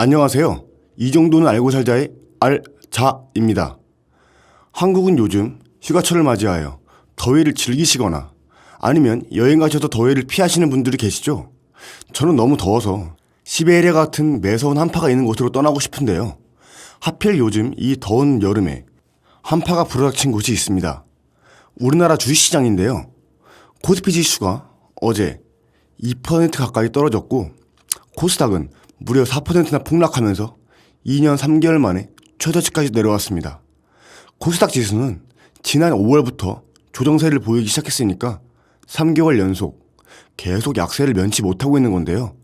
안녕하세요. 이 정도는 알고 살자의 알자입니다. 한국은 요즘 휴가철을 맞이하여 더위를 즐기시거나 아니면 여행 가셔서 더위를 피하시는 분들이 계시죠? 저는 너무 더워서 시베리아 같은 매서운 한파가 있는 곳으로 떠나고 싶은데요. 하필 요즘 이 더운 여름에 한파가 불어닥친 곳이 있습니다. 우리나라 주식시장인데요. 코스피 지수가 어제 2% 가까이 떨어졌고 코스닥은 무려 4%나 폭락하면서 2년 3개월 만에 최저치까지 내려왔습니다. 코스닥 지수는 지난 5월부터 조정세를 보이기 시작했으니까 3개월 연속 계속 약세를 면치 못하고 있는 건데요.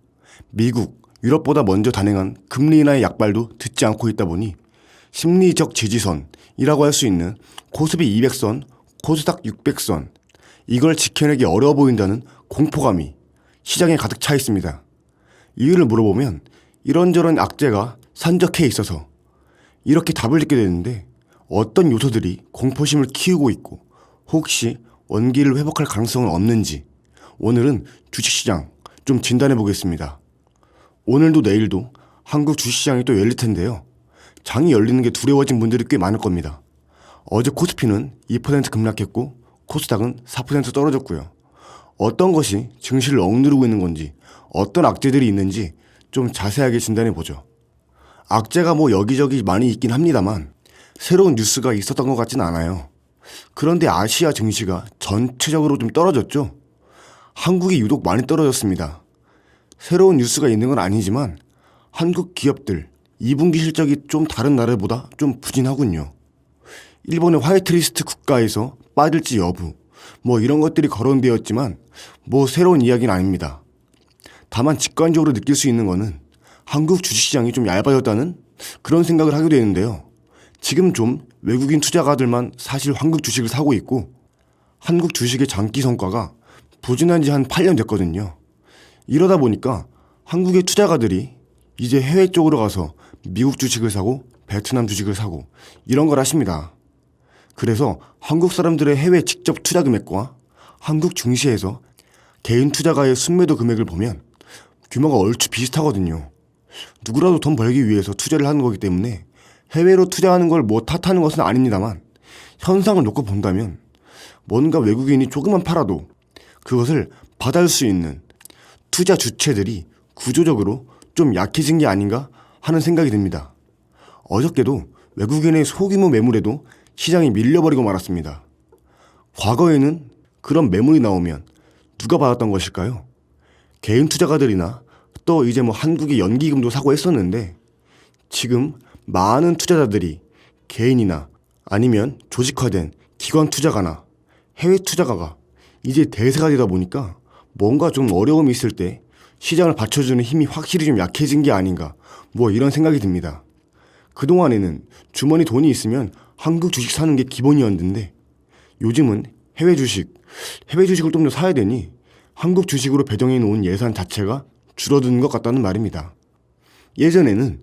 미국, 유럽보다 먼저 단행한 금리 인하의 약발도 듣지 않고 있다 보니 심리적 지지선이라고 할 수 있는 코스피 200선, 코스닥 600선 이걸 지켜내기 어려워 보인다는 공포감이 시장에 가득 차 있습니다. 이유를 물어보면 이런저런 악재가 산적해 있어서 이렇게 답을 듣게 되는데 어떤 요소들이 공포심을 키우고 있고 혹시 원기를 회복할 가능성은 없는지 오늘은 주식시장 좀 진단해 보겠습니다. 오늘도 내일도 한국 주식시장이 또 열릴 텐데요. 장이 열리는 게 두려워진 분들이 꽤 많을 겁니다. 어제 코스피는 2% 급락했고 코스닥은 4% 떨어졌고요. 어떤 것이 증시를 억누르고 있는 건지 어떤 악재들이 있는지 좀 자세하게 진단해 보죠. 악재가 여기저기 많이 있긴 합니다만 새로운 뉴스가 있었던 것 같진 않아요. 그런데 아시아 증시가 전체적으로 좀 떨어졌죠. 한국이 유독 많이 떨어졌습니다. 새로운 뉴스가 있는 건 아니지만 한국 기업들 2분기 실적이 좀 다른 나라보다 좀 부진하군요. 일본의 화이트리스트 국가에서 빠질지 여부 이런 것들이 거론되었지만 새로운 이야기는 아닙니다. 다만 직관적으로 느낄 수 있는 거는 한국 주식시장이 좀 얇아졌다는 그런 생각을 하게 되는데요. 지금 좀 외국인 투자가들만 사실 한국 주식을 사고 있고 한국 주식의 장기 성과가 부진한 지 한 8년 됐거든요. 이러다 보니까 한국의 투자가들이 이제 해외 쪽으로 가서 미국 주식을 사고 베트남 주식을 사고 이런 걸 하십니다. 그래서 한국 사람들의 해외 직접 투자 금액과 한국 증시에서 개인 투자가의 순매도 금액을 보면 규모가 얼추 비슷하거든요. 누구라도 돈 벌기 위해서 투자를 하는 거기 때문에 해외로 투자하는 걸 탓하는 것은 아닙니다만 현상을 놓고 본다면 뭔가 외국인이 조금만 팔아도 그것을 받아줄 수 있는 투자 주체들이 구조적으로 좀 약해진 게 아닌가 하는 생각이 듭니다. 어저께도 외국인의 소규모 매물에도 시장이 밀려버리고 말았습니다. 과거에는 그런 매물이 나오면 누가 받았던 것일까요? 개인 투자가들이나 또 이제 한국의 연기금도 사고 했었는데 지금 많은 투자자들이 개인이나 아니면 조직화된 기관 투자가나 해외 투자가가 이제 대세가 되다 보니까 뭔가 좀 어려움이 있을 때 시장을 받쳐주는 힘이 확실히 좀 약해진 게 아닌가 이런 생각이 듭니다. 그동안에는 주머니 돈이 있으면 한국 주식 사는 게 기본이었는데 요즘은 해외 주식을 좀 더 사야 되니 한국 주식으로 배정해 놓은 예산 자체가 줄어드는 것 같다는 말입니다. 예전에는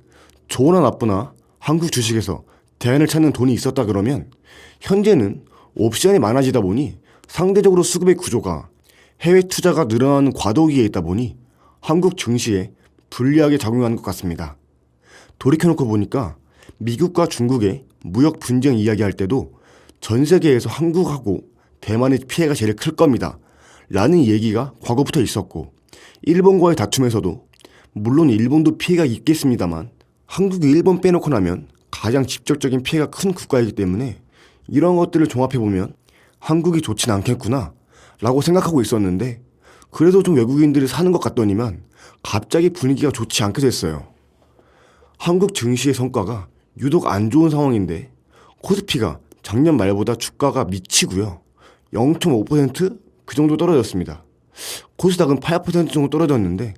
좋으나 나쁘나 한국 주식에서 대안을 찾는 돈이 있었다 그러면 현재는 옵션이 많아지다 보니 상대적으로 수급의 구조가 해외 투자가 늘어나는 과도기에 있다 보니 한국 증시에 불리하게 작용하는 것 같습니다. 돌이켜놓고 보니까 미국과 중국의 무역 분쟁 이야기할 때도 전 세계에서 한국하고 대만의 피해가 제일 클 겁니다. 라는 얘기가 과거부터 있었고 일본과의 다툼에서도 물론 일본도 피해가 있겠습니다만 한국이 일본 빼놓고 나면 가장 직접적인 피해가 큰 국가이기 때문에 이런 것들을 종합해보면 한국이 좋진 않겠구나 라고 생각하고 있었는데 그래도 좀 외국인들이 사는 것 같더니만 갑자기 분위기가 좋지 않게 됐어요. 한국 증시의 성과가 유독 안 좋은 상황인데 코스피가 작년 말보다 주가가 미치고요. 0.5% 그 정도 떨어졌습니다. 코스닥은 8% 정도 떨어졌는데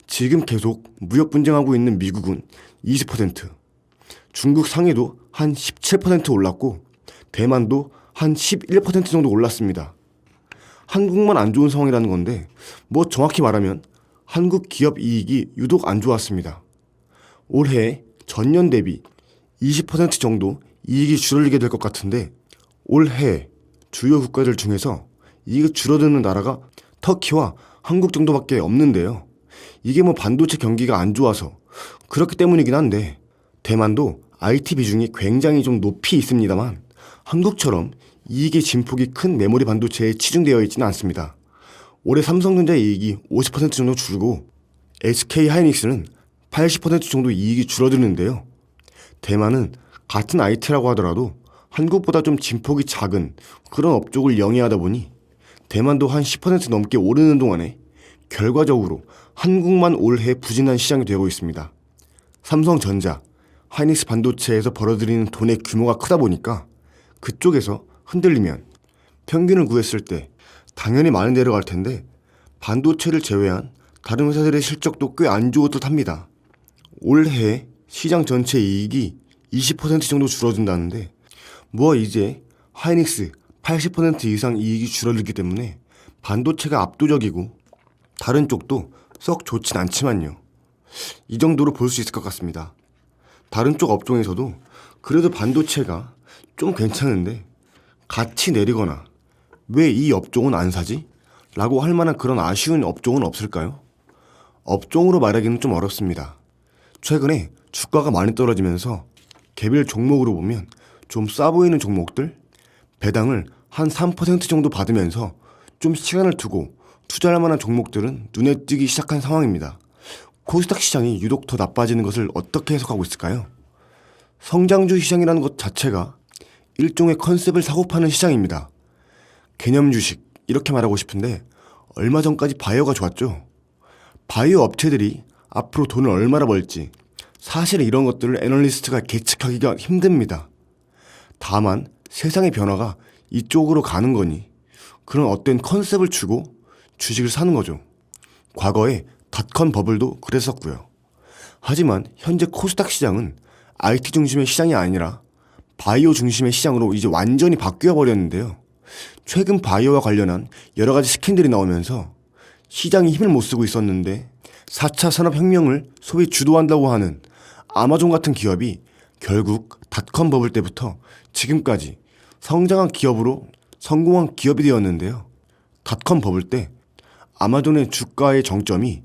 지금 계속 무역 분쟁하고 있는 미국은 20%, 중국 상해도 한 17% 올랐고 대만도 한 11% 정도 올랐습니다. 한국만 안 좋은 상황이라는 건데 정확히 말하면 한국 기업 이익이 유독 안 좋았습니다. 올해 전년 대비 20% 정도 이익이 줄어들게 될 것 같은데 올해 주요 국가들 중에서 이익이 줄어드는 나라가 터키와 한국 정도밖에 없는데요. 이게 반도체 경기가 안 좋아서 그렇기 때문이긴 한데 대만도 IT 비중이 굉장히 좀 높이 있습니다만 한국처럼 이익의 진폭이 큰 메모리 반도체에 치중되어 있지는 않습니다. 올해 삼성전자의 이익이 50% 정도 줄고 SK 하이닉스는 80% 정도 이익이 줄어드는데요. 대만은 같은 IT라고 하더라도 한국보다 좀 진폭이 작은 그런 업종을 영위하다 보니 대만도 한 10% 넘게 오르는 동안에 결과적으로 한국만 올해 부진한 시장이 되고 있습니다. 삼성전자, 하이닉스 반도체에서 벌어들이는 돈의 규모가 크다 보니까 그쪽에서 흔들리면 평균을 구했을 때 당연히 많은 데로 갈 텐데 반도체를 제외한 다른 회사들의 실적도 꽤 안 좋을 듯 합니다. 올해 시장 전체 이익이 20% 정도 줄어든다는데 뭐 이제 하이닉스 80% 이상 이익이 줄어들기 때문에 반도체가 압도적이고 다른 쪽도 썩 좋진 않지만요. 이 정도로 볼 수 있을 것 같습니다. 다른 쪽 업종에서도 그래도 반도체가 좀 괜찮은데 같이 내리거나 왜 이 업종은 안 사지? 라고 할 만한 그런 아쉬운 업종은 없을까요? 업종으로 말하기는 좀 어렵습니다. 최근에 주가가 많이 떨어지면서 개별 종목으로 보면 좀 싸 보이는 종목들 배당을 한 3% 정도 받으면서 좀 시간을 두고 투자할 만한 종목들은 눈에 띄기 시작한 상황입니다. 코스닥 시장이 유독 더 나빠지는 것을 어떻게 해석하고 있을까요? 성장주 시장이라는 것 자체가 일종의 컨셉을 사고 파는 시장입니다. 개념 주식 이렇게 말하고 싶은데 얼마 전까지 바이오가 좋았죠. 바이오 업체들이 앞으로 돈을 얼마나 벌지 사실 이런 것들을 애널리스트가 계측하기가 힘듭니다. 다만 세상의 변화가 이쪽으로 가는 거니 그런 어떤 컨셉을 주고 주식을 사는 거죠. 과거에 닷컴 버블도 그랬었고요. 하지만 현재 코스닥 시장은 IT 중심의 시장이 아니라 바이오 중심의 시장으로 이제 완전히 바뀌어 버렸는데요. 최근 바이오와 관련한 여러 가지 스캔들이 나오면서 시장이 힘을 못 쓰고 있었는데 4차 산업혁명을 소위 주도한다고 하는 아마존 같은 기업이 결국 닷컴 버블 때부터 지금까지 성장한 기업으로 성공한 기업이 되었는데요. 닷컴 버블 때 아마존의 주가의 정점이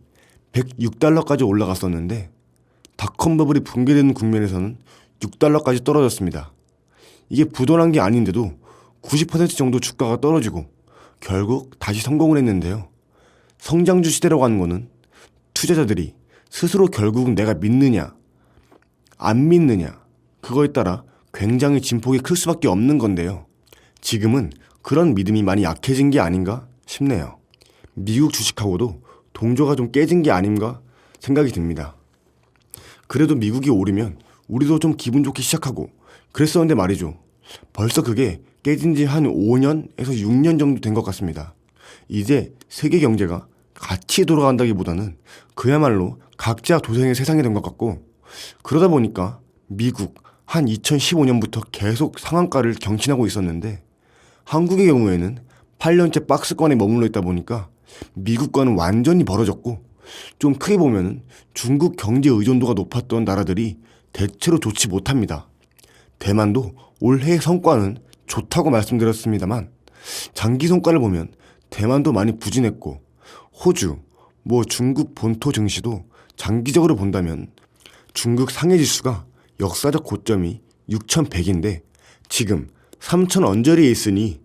106달러까지 올라갔었는데 닷컴 버블이 붕괴되는 국면에서는 6달러까지 떨어졌습니다. 이게 부도난 게 아닌데도 90% 정도 주가가 떨어지고 결국 다시 성공을 했는데요. 성장주 시대라고 하는 거는 투자자들이 스스로 결국은 내가 믿느냐 안 믿느냐 그거에 따라 굉장히 진폭이 클 수밖에 없는 건데요. 지금은 그런 믿음이 많이 약해진 게 아닌가 싶네요. 미국 주식하고도 동조가 좀 깨진 게 아닌가 생각이 듭니다. 그래도 미국이 오르면 우리도 좀 기분 좋게 시작하고 그랬었는데 말이죠. 벌써 그게 깨진 지 한 5년에서 6년 정도 된 것 같습니다. 이제 세계 경제가 같이 돌아간다기보다는 그야말로 각자 도생의 세상이 된 것 같고 그러다 보니까 미국 한 2015년부터 계속 상한가를 경신하고 있었는데 한국의 경우에는 8년째 박스권에 머물러 있다 보니까 미국과는 완전히 벌어졌고 좀 크게 보면 중국 경제 의존도가 높았던 나라들이 대체로 좋지 못합니다. 대만도 올해의 성과는 좋다고 말씀드렸습니다만 장기 성과를 보면 대만도 많이 부진했고 호주, 중국 본토 증시도 장기적으로 본다면 중국 상해지수가 역사적 고점이 6,100인데 지금 3,000 언저리에 있으니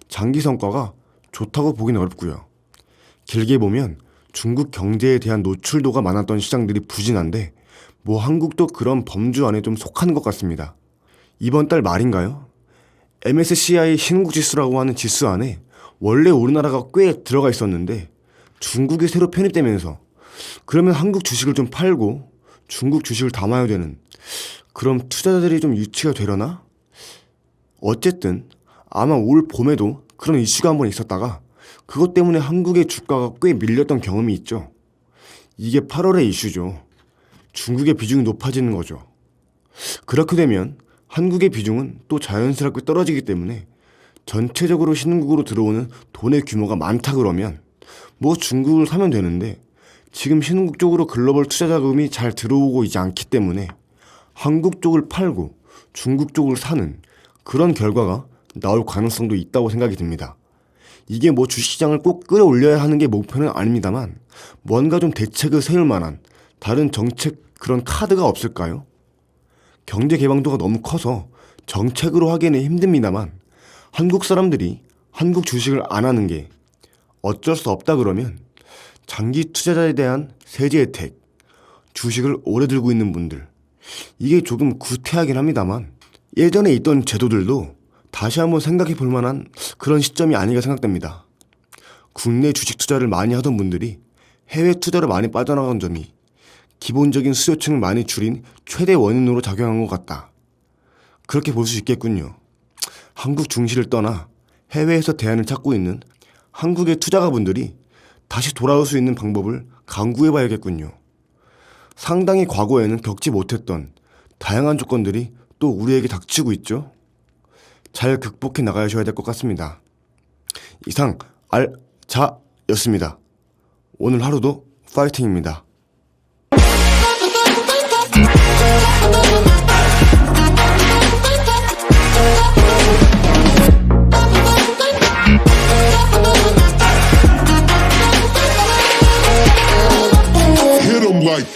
장기 성과가 좋다고 보긴 어렵고요. 길게 보면 중국 경제에 대한 노출도가 많았던 시장들이 부진한데 한국도 그런 범주 안에 좀 속하는 것 같습니다. 이번 달 말인가요? MSCI 신흥국 지수라고 하는 지수 안에 원래 우리나라가 꽤 들어가 있었는데 중국이 새로 편입되면서 그러면 한국 주식을 좀 팔고 중국 주식을 담아야 되는 그럼 투자자들이 좀 유치가 되려나? 어쨌든 아마 올 봄에도 그런 이슈가 한번 있었다가 그것 때문에 한국의 주가가 꽤 밀렸던 경험이 있죠. 이게 8월의 이슈죠. 중국의 비중이 높아지는 거죠. 그렇게 되면 한국의 비중은 또 자연스럽게 떨어지기 때문에 전체적으로 신흥국으로 들어오는 돈의 규모가 많다 그러면 중국을 사면 되는데 지금 신흥국 쪽으로 글로벌 투자 자금이 잘 들어오고 있지 않기 때문에 한국 쪽을 팔고 중국 쪽을 사는 그런 결과가 나올 가능성도 있다고 생각이 듭니다. 이게 주식시장을 꼭 끌어올려야 하는 게 목표는 아닙니다만 뭔가 좀 대책을 세울 만한 다른 정책 그런 카드가 없을까요? 경제 개방도가 너무 커서 정책으로 하기에는 힘듭니다만 한국 사람들이 한국 주식을 안 하는 게 어쩔 수 없다 그러면 장기 투자자에 대한 세제 혜택, 주식을 오래 들고 있는 분들, 이게 조금 구태하긴 합니다만 예전에 있던 제도들도 다시 한번 생각해 볼 만한 그런 시점이 아닌가 생각됩니다. 국내 주식 투자를 많이 하던 분들이 해외 투자로 많이 빠져나간 점이 기본적인 수요층을 많이 줄인 최대 원인으로 작용한 것 같다. 그렇게 볼 수 있겠군요. 한국 중시를 떠나 해외에서 대안을 찾고 있는 한국의 투자가분들이 다시 돌아올 수 있는 방법을 강구해 봐야겠군요. 상당히 과거에는 겪지 못했던 다양한 조건들이 또 우리에게 닥치고 있죠. 잘 극복해 나가셔야 될 것 같습니다. 이상 알자였습니다. 오늘 하루도 파이팅입니다. Hit 'em like